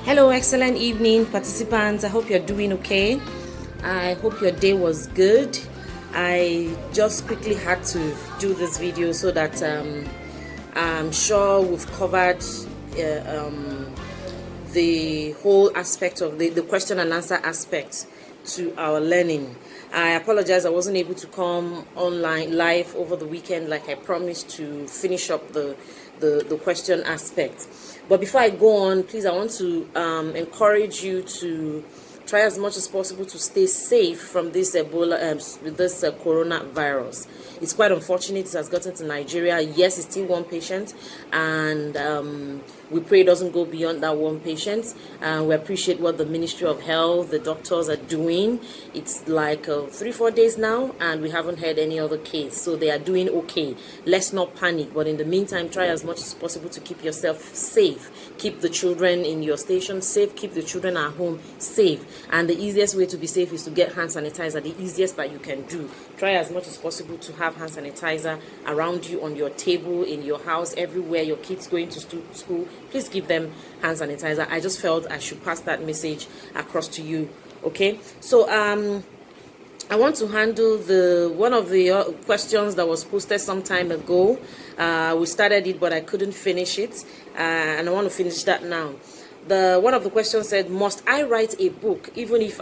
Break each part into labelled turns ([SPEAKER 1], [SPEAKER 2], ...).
[SPEAKER 1] Hello, excellent evening, participants. I hope you're doing okay. I hope your day was good. I just quickly had to do this video so that I'm sure we've covered the whole aspect of the question and answer aspect to our learning. I apologize, I wasn't able to come online live over the weekend like I promised to finish up the question aspect. But before I go on, please, I want to encourage you to try as much as possible to stay safe from this coronavirus. It's quite unfortunate it has gotten to Nigeria. Yes, it's still one patient, and we pray it doesn't go beyond that one patient. We appreciate what the Ministry of Health, the doctors are doing. It's like 3-4 days now, and we haven't had any other case, so they are doing okay. Let's not panic, but in the meantime, try as much as possible to keep yourself safe. Keep the children in your station safe. Keep the children at home safe. And the easiest way to be safe is to get hand sanitizer. The easiest that you can do. Try as much as possible to have hand sanitizer around you, on your table, in your house, everywhere your kids going to school. Please give them hand sanitizer. I just felt I should pass that message across to you. Okay, so I want to handle one of the questions that was posted some time ago. We started it, but I couldn't finish it, and I want to finish that now. One of the questions said, "Must I write a book even if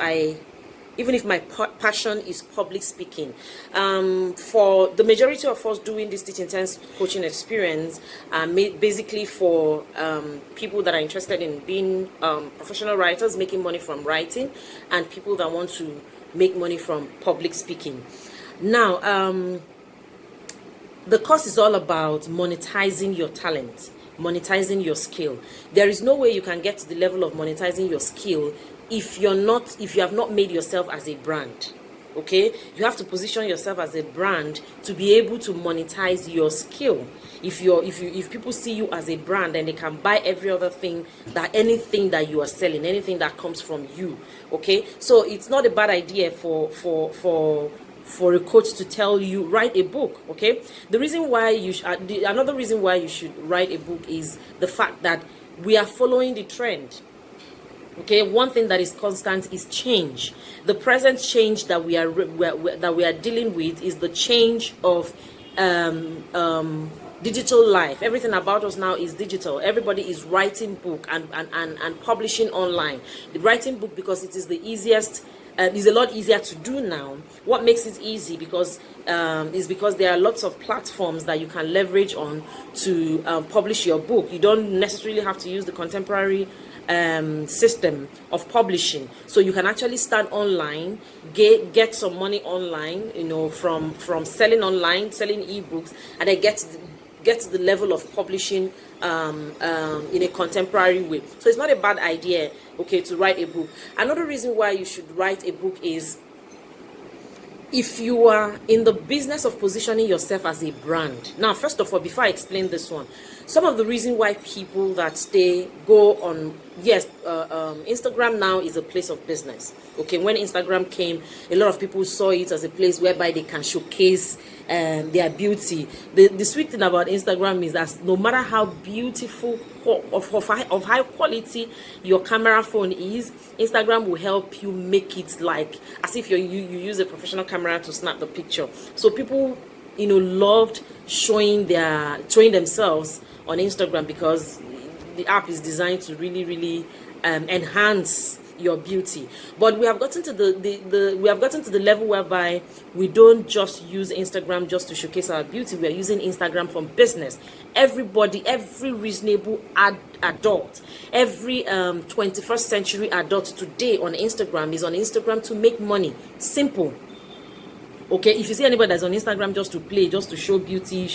[SPEAKER 1] my passion is public speaking?" For the majority of us doing this Teach Intense coaching experience, basically for people that are interested in being professional writers, making money from writing, and people that want to make money from public speaking. Now, the course is all about monetizing your talent, monetizing your skill. There is no way you can get to the level of monetizing your skill if you have not made yourself as a brand. Okay, you have to position yourself as a brand to be able to monetize your skill. If people see you as a brand, then they can buy every other thing, anything that you are selling, anything that comes from you. Okay, so it's not a bad idea for a coach to tell you write a book. Okay, the reason why another reason why you should write a book is the fact that we are following the trend. Okay, one thing that is constant is change. The present change that we are dealing with is the change of digital life. Everything about us now is digital. Everybody is writing book and publishing online. The writing book, because it is the easiest, is a lot easier to do now. What makes it easy is because there are lots of platforms that you can leverage on to publish your book. You don't necessarily have to use the contemporary system of publishing, so you can actually start online, get some money online, from selling online, selling ebooks, and then get to the level of publishing in a contemporary way. So it's not a bad idea, okay, to write a book. Another reason why you should write a book is if you are in the business of positioning yourself as a brand. Now, first of all, before I explain this one, some of the reason why people that go on, Instagram now is a place of business. Okay, when Instagram came, a lot of people saw it as a place whereby they can showcase their beauty. The sweet thing about Instagram is that no matter how beautiful of high quality your camera phone is, Instagram will help you make it like as if you use a professional camera to snap the picture. So people loved showing themselves on Instagram because the app is designed to really enhance your beauty. But we have gotten to the level whereby we don't just use Instagram just to showcase our beauty. We are using Instagram for business. Everybody, every reasonable adult, every 21st century adult today on Instagram is on Instagram to make money. Simple. Okay, if you see anybody that's on Instagram just to play, just to show beauty,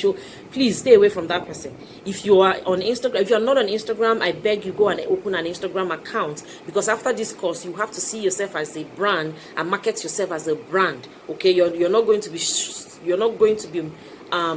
[SPEAKER 1] please stay away from that person. If you are on Instagram, if you're not on Instagram, I beg you, go and open an Instagram account, because after this course, you have to see yourself as a brand and market yourself as a brand. Okay, you're not going to be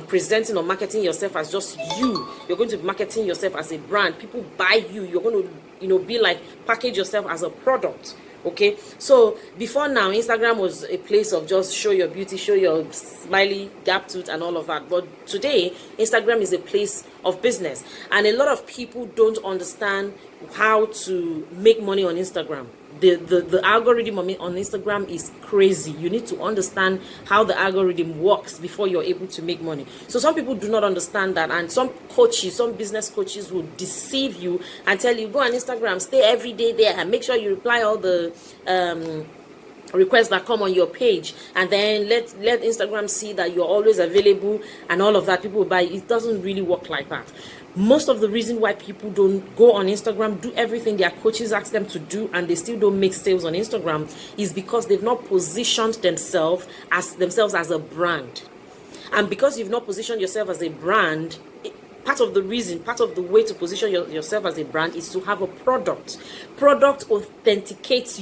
[SPEAKER 1] presenting or marketing yourself as just you. You're going to be marketing yourself as a brand. People buy you. You're going to be like package yourself as a product. Okay, so before now, Instagram was a place of just show your beauty, show your smiley gap tooth and all of that. But today, Instagram is a place of business. And a lot of people don't understand how to make money on Instagram. The algorithm on Instagram is crazy. You need to understand how the algorithm works before you're able to make money. So some people do not understand that, and some coaches, some business coaches will deceive you and tell you, go on Instagram, stay every day there, and make sure you reply all the requests that come on your page, and then let Instagram see that you're always available and all of that. People will buy. It doesn't really work like that. Most of the reason why people don't go on Instagram, do everything their coaches ask them to do, and they still don't make sales on Instagram, is because they've not positioned themselves as a brand. And because you've not positioned yourself as a brand, part of the way to position yourself as a brand is to have a product. Product authenticates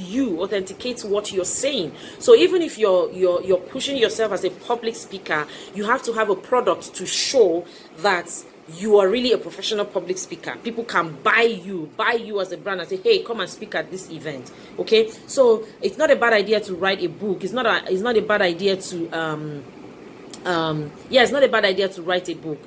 [SPEAKER 1] what you're saying. So even if you're pushing yourself as a public speaker, you have to have a product to show that you are really a professional public speaker. People can buy you as a brand and say, hey, come and speak at this event. Okay, so it's not a bad idea to write a book. It's not a bad idea to it's not a bad idea to write a book.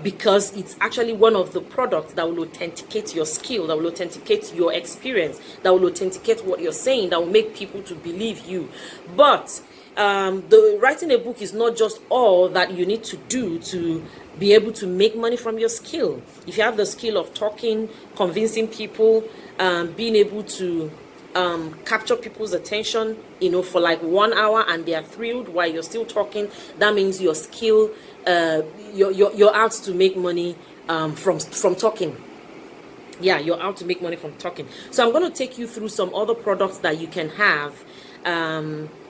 [SPEAKER 1] Because it's actually one of the products that will authenticate your skill, that will authenticate your experience, that will authenticate what you're saying, that will make people to believe you. But the writing a book is not just all that you need to do to be able to make money from your skill. If you have the skill of talking, convincing people, being able to capture people's attention, for like 1 hour, and they are thrilled while you're still talking, that means your skill, you're out to make money from talking. Yeah, you're out to make money from talking. So I'm going to take you through some other products that you can have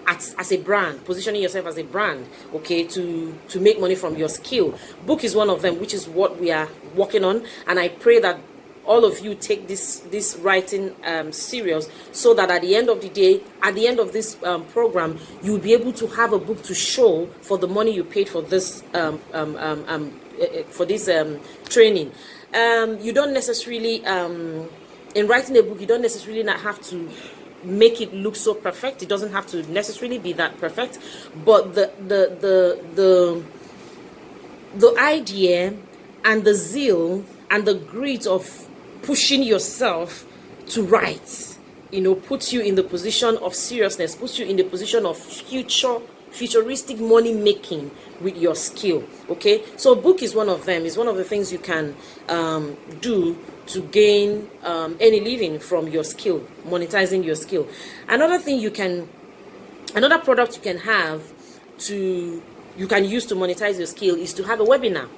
[SPEAKER 1] as a brand, positioning yourself as a brand, okay, to make money from your skill. Book is one of them, which is what we are working on, and I pray that all of you take this writing serious, so that at the end of the day, at the end of this program, you'll be able to have a book to show for the money you paid for this training. You don't necessarily in writing a book, you don't necessarily not have to make it look so perfect. It doesn't have to necessarily be that perfect, but the idea and the zeal and the grit of pushing yourself to write, puts you in the position of seriousness, puts you in the position of futuristic money making with your skill. Okay, so book is one of them. It's one of the things you can do to gain any living from your skill, monetizing your skill. Another product you can have you can use to monetize your skill is to have a webinar.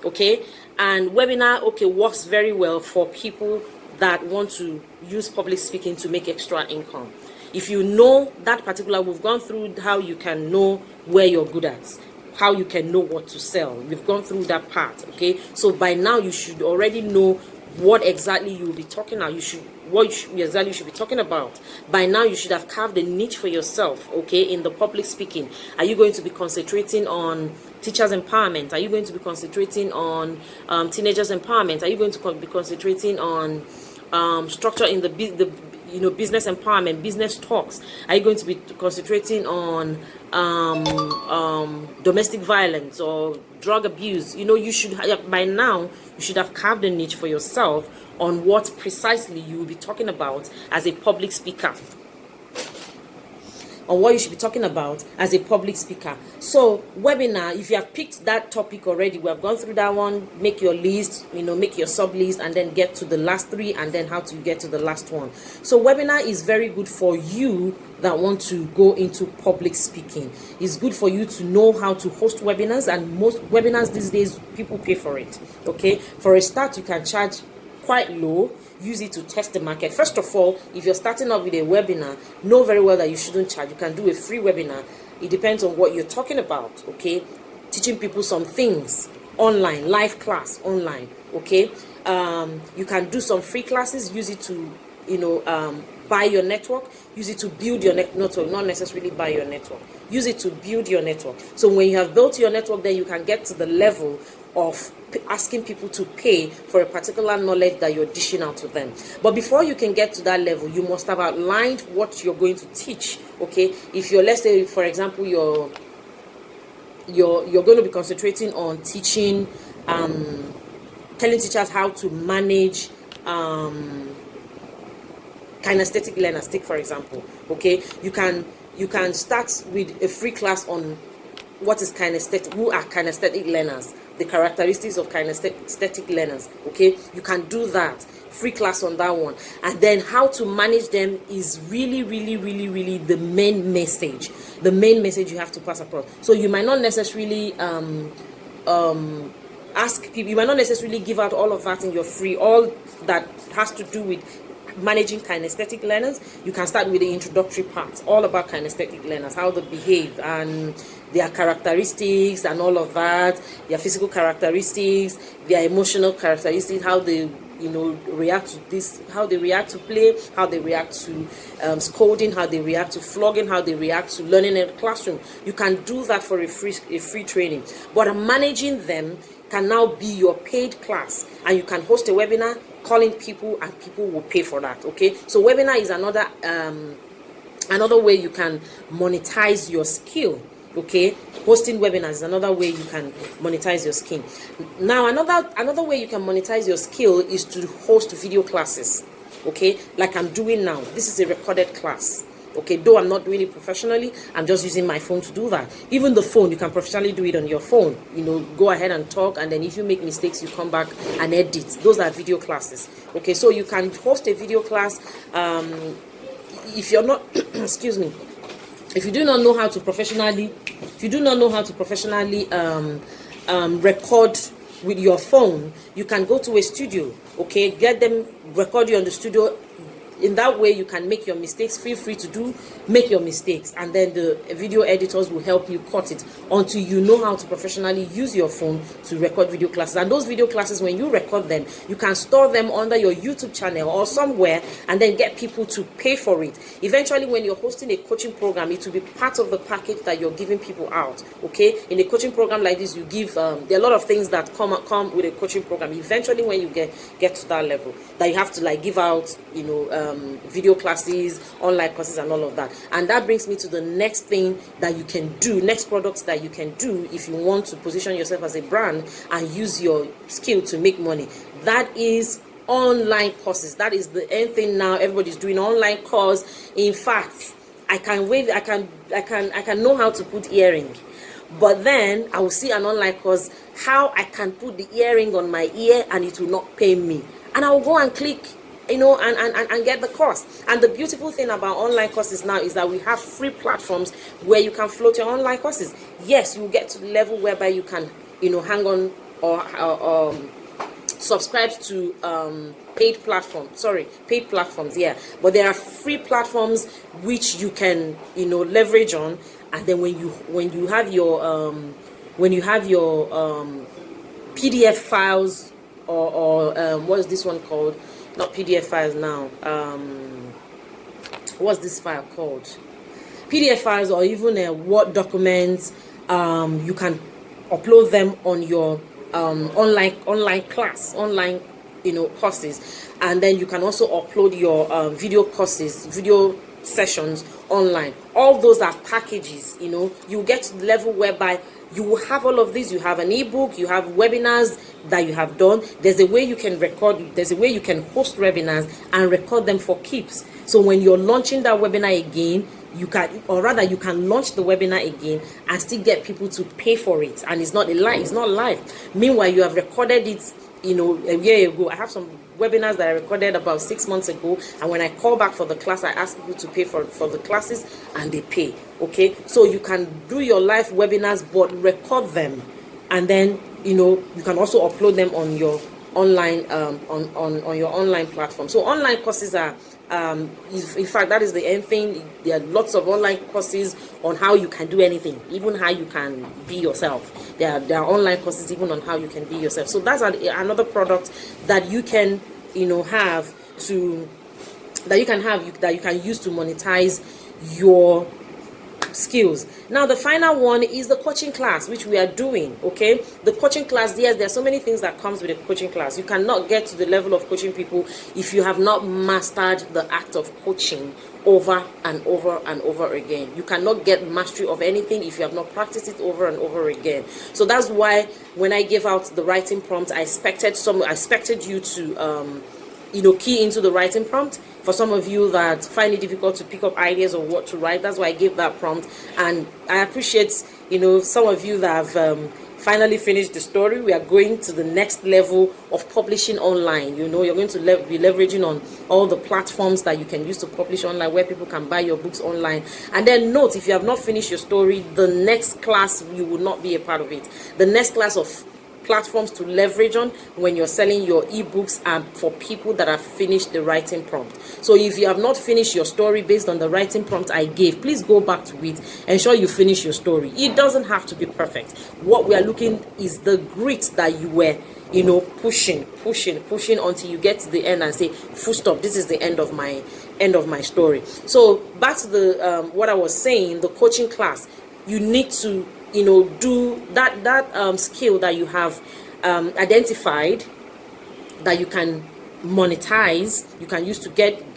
[SPEAKER 1] Okay, and webinar works very well for people that want to use public speaking to make extra income. If you know that particular, we've gone through how you can know where you're good at, how you can know what to sell. We've gone through that part. Okay, so by now you should already know what exactly you'll be talking about. Exactly you should be talking about. By now you should have carved a niche for yourself, okay, in the public speaking. Are you going to be concentrating on teachers empowerment? Are you going to be concentrating on teenagers empowerment? Are you going to be concentrating on structure in the business empowerment, business talks? Are you going to be concentrating on domestic violence or drug abuse? You should by now you should have carved a niche for yourself on what precisely you will be talking about as a public speaker. On what you should be talking about as a public speaker. So webinar, if you have picked that topic already, we have gone through that one. Make your list, make your sub list, and then get to the last three, and then how to get to the last one. So webinar is very good for you that want to go into public speaking. It's good for you to know how to host webinars, and most webinars these days people pay for it. Okay, for a start you can charge quite low. Use it to test the market. First of all, if you're starting up with a webinar, know very well that you shouldn't charge. You can do a free webinar. It depends on what you're talking about. Okay, teaching people some things online, live class online. Okay, you can do some free classes. Use it to buy your network. Use it to build your network, not necessarily buy your network. Use it to build your network. So when you have built your network, then you can get to the level of asking people to pay for a particular knowledge that you're dishing out to them. But before you can get to that level, you must have outlined what you're going to teach. Okay, if you're, let's say for example, you're going to be concentrating on teaching telling teachers how to manage kinesthetic learners. Take for example, okay, you can start with a free class on what is kinesthetic, who are kinesthetic learners, the characteristics of kinesthetic learners. Okay, you can do that, free class on that one. And then how to manage them is really the main message you have to pass across. So you might not necessarily ask people, you might not necessarily give out all of that in your free, all that has to do with managing kinesthetic learners. You can start with the introductory part, all about kinesthetic learners, how they behave and their characteristics and all of that, their physical characteristics, their emotional characteristics, how they react to this, how they react to play, how they react to scolding, how they react to flogging, how they react to learning in the classroom. You can do that for a free training. But managing them can now be your paid class, and you can host a webinar, calling people, and people will pay for that. Okay, so webinar is another way you can monetize your skill. Okay, hosting webinars is another way you can monetize your skill. Now another way you can monetize your skill is to host video classes. Okay, like I'm doing now. This is a recorded class. Okay, though I'm not doing it professionally, I'm just using my phone to do that. Even the phone, you can professionally do it on your phone. Go ahead and talk, and then if you make mistakes, you come back and edit. Those are video classes. Okay, so you can host a video class. If you're not, excuse me, if you do not know how to professionally, record with your phone, you can go to a studio. Okay, get them record you on the studio. In that way, you can make your mistakes. Feel free to make your mistakes, and then the video editors will help you cut it until you know how to professionally use your phone to record video classes. And those video classes, when you record them, you can store them under your YouTube channel or somewhere, and then get people to pay for it. Eventually, when you're hosting a coaching program, it will be part of the package that you're giving people out. Okay, in a coaching program like this, you give there are a lot of things that come with a coaching program. Eventually, when you get to that level, that you have to give out video classes, online courses, and all of that. And that brings me to the next thing that you can do, next products that you can do if you want to position yourself as a brand and use your skill to make money. That is online courses. That is the end thing now. Everybody's doing online course. In fact, I can know how to put earring, but then I will see an online course how I can put the earring on my ear and it will not pain me, and I will go and click and get the course. And the beautiful thing about online courses now is that we have free platforms where you can float your online courses. Yes, you will get to the level whereby you can hang on or subscribe to paid platforms, yeah, but there are free platforms which you can leverage on. And then when you have your PDF files or what is this one called? Not PDF files now. What's this file called? PDF files, or even Word documents. You can upload them on your online class, online courses, and then you can also upload your video courses, video sessions online. All those are packages. You get to the level whereby you will have all of these. You have an ebook, you have webinars that you have done. There's a way you can record, there's a way you can host webinars and record them for keeps. So when you're launching that webinar again, you can launch the webinar again and still get people to pay for it. And it's not live. Meanwhile, you have recorded it a year ago. I have some webinars that I recorded about 6 months ago, and when I call back for the class, I ask people to pay for the classes, and they pay. Okay, so you can do your live webinars but record them, and then you can also upload them on your online on your online platform. So online courses are in fact, that is the end thing. There are lots of online courses on how you can do anything, even how you can be yourself. There are online courses even on how you can be yourself. So that's another product that you can that you can use to monetize your skills. Now the final one is the coaching class, which we are doing. Okay, the coaching class, yes, there are so many things that comes with a coaching class. You cannot get to the level of coaching people if you have not mastered the act of coaching over and over and over again. You cannot get mastery of anything if you have not practiced it over and over again. So that's why when I gave out the writing prompt, I expected you to key into the writing prompt. For some of you that find it difficult to pick up ideas of what to write, that's why I gave that prompt. And I appreciate, some of you that have finally finished the story. We are going to the next level of publishing online. You're going to be leveraging on all the platforms that you can use to publish online, where people can buy your books online. And then note, if you have not finished your story, the next class, you will not be a part of it. The next class of platforms to leverage on when you're selling your ebooks and for people that have finished the writing prompt. So if you have not finished your story based on the writing prompt I gave, please go back to it, ensure you finish your story. It doesn't have to be perfect. What we are looking is the grit that you were pushing until you get to the end and say, full stop, this is the end of my story. So back to the what I was saying, the coaching class, you need to do that skill that you have identified that you can monetize, you can use to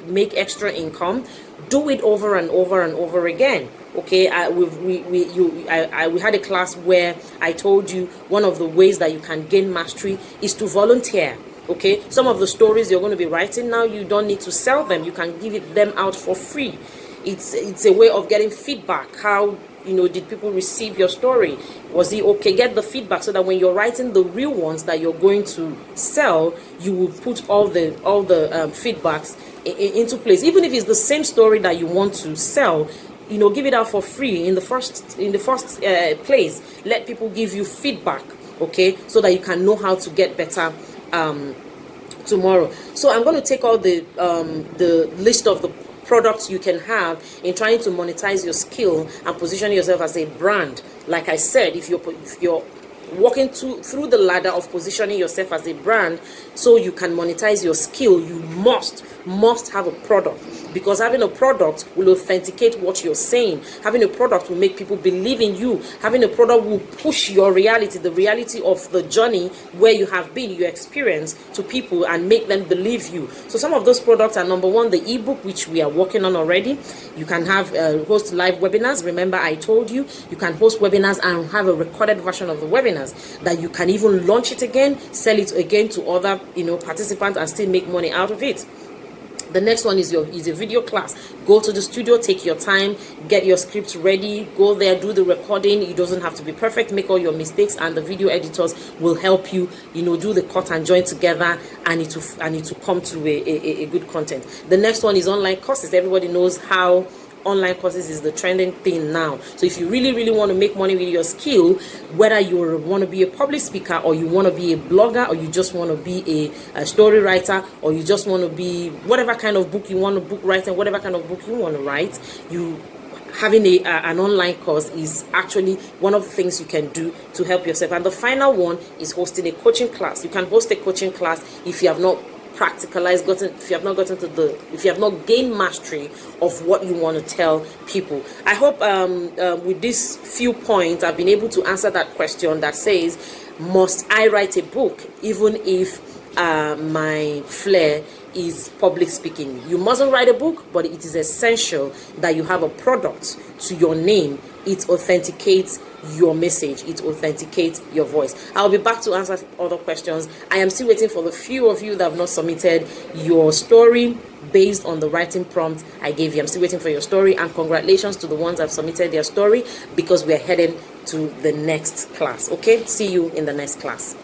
[SPEAKER 1] make extra income. Do it over and over and over again. Okay, we had a class where I told you one of the ways that you can gain mastery is to volunteer. Okay, some of the stories you're going to be writing now, you don't need to sell them. You can give them out for free. It's a way of getting feedback. How did people receive your story? Was it okay? Get the feedback so that when you're writing the real ones that you're going to sell, you will put all the feedbacks into place. Even if it's the same story that you want to sell, give it out for free in the first place. Let people give you feedback, okay, so that you can know how to get better tomorrow. So I'm going to take all the list of the products you can have in trying to monetize your skill and position yourself as a brand. Like I said, if you're walking through the ladder of positioning yourself as a brand so you can monetize your skill, you must have a product, because having a product will authenticate what you're saying. Having a product will make people believe in you. Having a product will push your reality, the reality of the journey where you have been, your experience, to people and make them believe you. So some of those products are, number one, the ebook, which we are working on already. You can have host live webinars. Remember, I told you can host webinars and have a recorded version of the webinars that you can even launch it again, sell it again to other participants and still make money out of it. The next one is a video class. Go to the studio, take your time, get your script ready, go there, do the recording. It doesn't have to be perfect. Make all your mistakes, and the video editors will help you, do the cut and join together, and it to come to a good content. The next one is online courses. Everybody knows how online courses is the trending thing now. So if you really want to make money with your skill, whether you want to be a public speaker, or you want to be a blogger, or you just want to be a story writer, or you just want to be whatever kind of book you want to book write, and whatever kind of book you want to write, having an online course is actually one of the things you can do to help yourself. And the final one is hosting a coaching class. You can host a coaching class if you have not if you have not gained mastery of what you want to tell people. I hope with these few points I've been able to answer that question that says, must I write a book even if my flair is public speaking? You mustn't write a book, but it is essential that you have a product to your name. It authenticates your message, it authenticates your voice. I'll be back to answer other questions. I am still waiting for the few of you that have not submitted your story based on the writing prompt I gave you. I'm still waiting for your story, and congratulations to the ones that have submitted their story, because we're heading to the next class. Okay, see you in the next class.